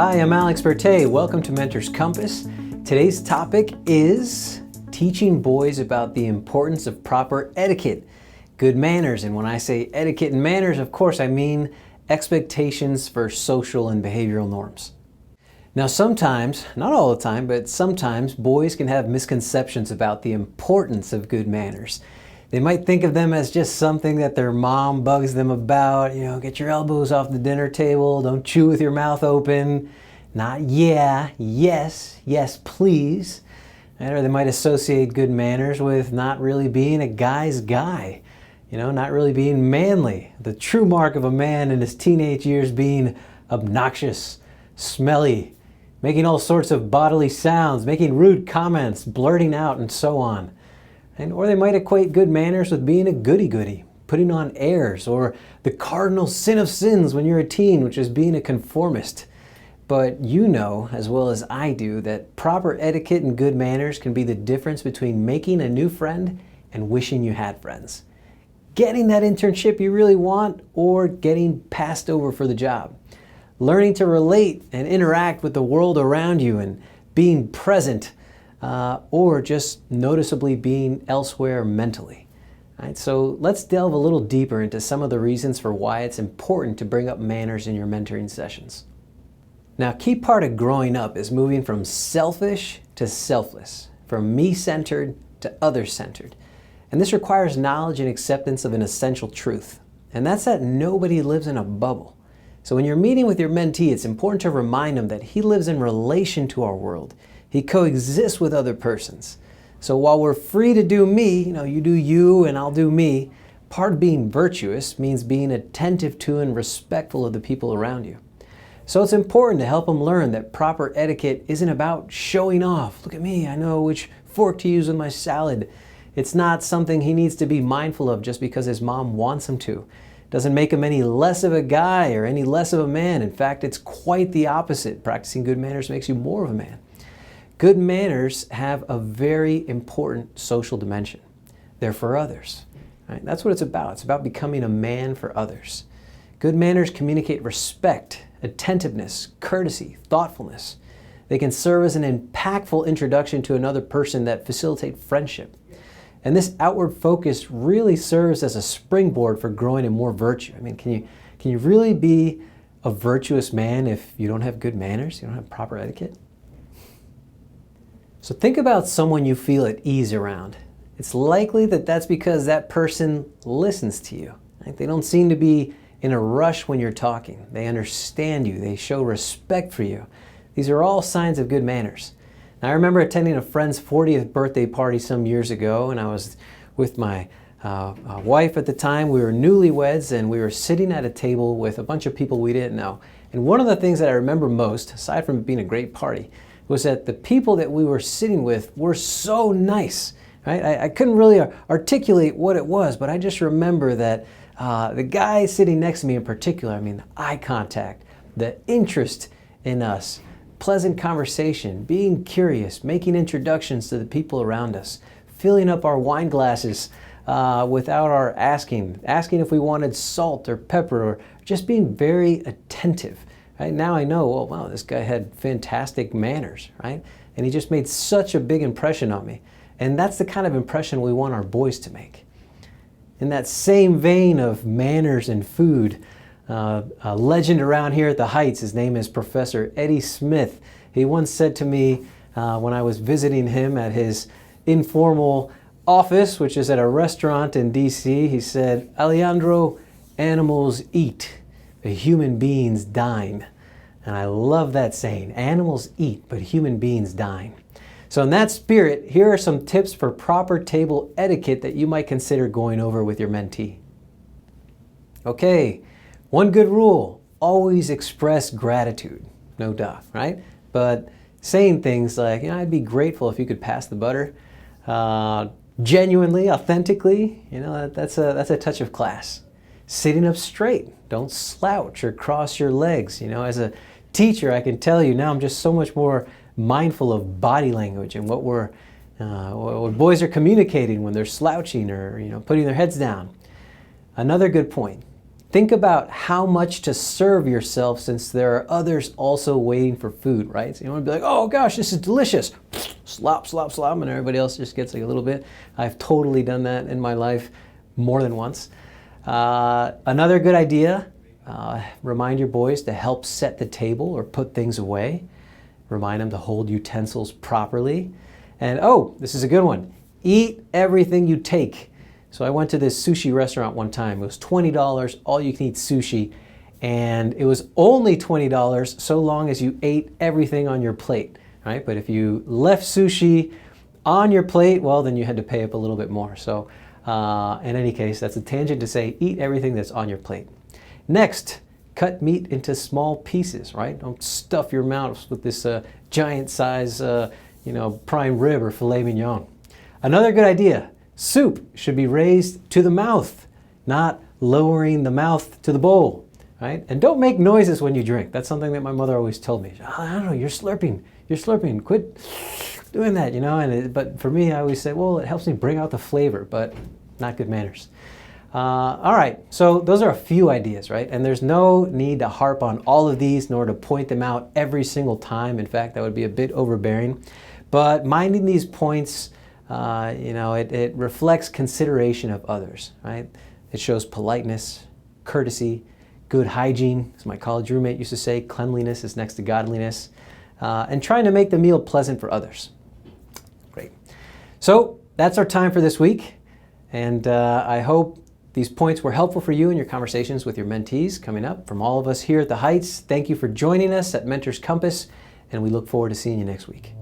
Hi, I'm Alex Bertay. Welcome to Mentor's Compass. Today's topic is teaching boys about the importance of proper etiquette, good manners. And when I say etiquette and manners, of course, I mean expectations for social and behavioral norms. Now, sometimes, not all the time, but sometimes boys can have misconceptions about the importance of good manners. They might think of them as just something that their mom bugs them about, get your elbows off the dinner table, don't chew with your mouth open, not yeah, yes, yes please. Or they might associate good manners with not really being a guy's guy, not really being manly. The true mark of a man in his teenage years being obnoxious, smelly, making all sorts of bodily sounds, making rude comments, blurting out, and so on. Or they might equate good manners with being a goody-goody, putting on airs, or the cardinal sin of sins when you're a teen, which is being a conformist. But you know, as well as I do, that proper etiquette and good manners can be the difference between making a new friend and wishing you had friends. Getting that internship you really want, or getting passed over for the job. Learning to relate and interact with the world around you and being present, or just noticeably being elsewhere mentally. Right, so let's delve a little deeper into some of the reasons for why it's important to bring up manners in your mentoring sessions. Now, a key part of growing up is moving from selfish to selfless, from me-centered to other-centered. And this requires knowledge and acceptance of an essential truth. And that's that nobody lives in a bubble. So when you're meeting with your mentee, it's important to remind them that he lives in relation to our world. He coexists with other persons. So while we're free to do me, you do you and I'll do me, part of being virtuous means being attentive to and respectful of the people around you. So it's important to help him learn that proper etiquette isn't about showing off. Look at me, I know which fork to use with my salad. It's not something he needs to be mindful of just because his mom wants him to. It doesn't make him any less of a guy or any less of a man. In fact, it's quite the opposite. Practicing good manners makes you more of a man. Good manners have a very important social dimension. They're for others. Right? That's what it's about. It's about becoming a man for others. Good manners communicate respect, attentiveness, courtesy, thoughtfulness. They can serve as an impactful introduction to another person that facilitate friendship. And this outward focus really serves as a springboard for growing in more virtue. Can you really be a virtuous man if you don't have good manners, you don't have proper etiquette? So think about someone you feel at ease around. It's likely that that's because that person listens to you. Right? They don't seem to be in a rush when you're talking. They understand you. They show respect for you. These are all signs of good manners. Now, I remember attending a friend's 40th birthday party some years ago, and I was with my wife at the time. We were newlyweds, and we were sitting at a table with a bunch of people we didn't know. And one of the things that I remember most, aside from it being a great party, was that the people that we were sitting with were so nice. Right? I couldn't really articulate what it was, but I just remember that the guy sitting next to me in particular, the eye contact, the interest in us, pleasant conversation, being curious, making introductions to the people around us, filling up our wine glasses without our asking if we wanted salt or pepper, or just being very attentive. Right? Now I know, wow, this guy had fantastic manners, right? And he just made such a big impression on me. And that's the kind of impression we want our boys to make. In that same vein of manners and food, a legend around here at the Heights, his name is Professor Eddie Smith. He once said to me when I was visiting him at his informal office, which is at a restaurant in DC, he said, "Alejandro, animals eat, but human beings dine." And I love that saying, animals eat, but human beings dine. So in that spirit, here are some tips for proper table etiquette that you might consider going over with your mentee. Okay, one good rule, always express gratitude. No duh, right? But saying things like, I'd be grateful if you could pass the butter, genuinely, authentically, that's a touch of class. Sitting up straight, don't slouch or cross your legs. As a teacher, I can tell you now I'm just so much more mindful of body language and what boys are communicating when they're slouching or putting their heads down. Another good point, Think about how much to serve yourself since there are others also waiting for food, right? So you don't want to be like, oh gosh, this is delicious. Slop, slop, slop, and everybody else just gets like a little bit. I've totally done that in my life more than once. Another good idea, remind your boys to help set the table or put things away. Remind them to hold utensils properly. And oh, this is a good one. Eat everything you take. So I went to this sushi restaurant one time. It was $20, all you can eat sushi. And it was only $20 so long as you ate everything on your plate, right? But if you left sushi on your plate, well, then you had to pay up a little bit more. So in any case, that's a tangent to say eat everything that's on your plate. Next, cut meat into small pieces, right? Don't stuff your mouth with this giant size, prime rib or filet mignon. Another good idea, soup should be raised to the mouth, not lowering the mouth to the bowl, right? And don't make noises when you drink. That's something that my mother always told me. I don't know, you're slurping, quit doing that, but for me, I always say, well, it helps me bring out the flavor, but not good manners. All right, so those are a few ideas, right? And there's no need to harp on all of these nor to point them out every single time. In fact, that would be a bit overbearing. But minding these points, it reflects consideration of others, right? It shows politeness, courtesy, good hygiene. As my college roommate used to say, cleanliness is next to godliness. And trying to make the meal pleasant for others. Great. So that's our time for this week. And I hope these points were helpful for you in your conversations with your mentees coming up. From all of us here at the Heights, thank you for joining us at Mentors Compass, and we look forward to seeing you next week.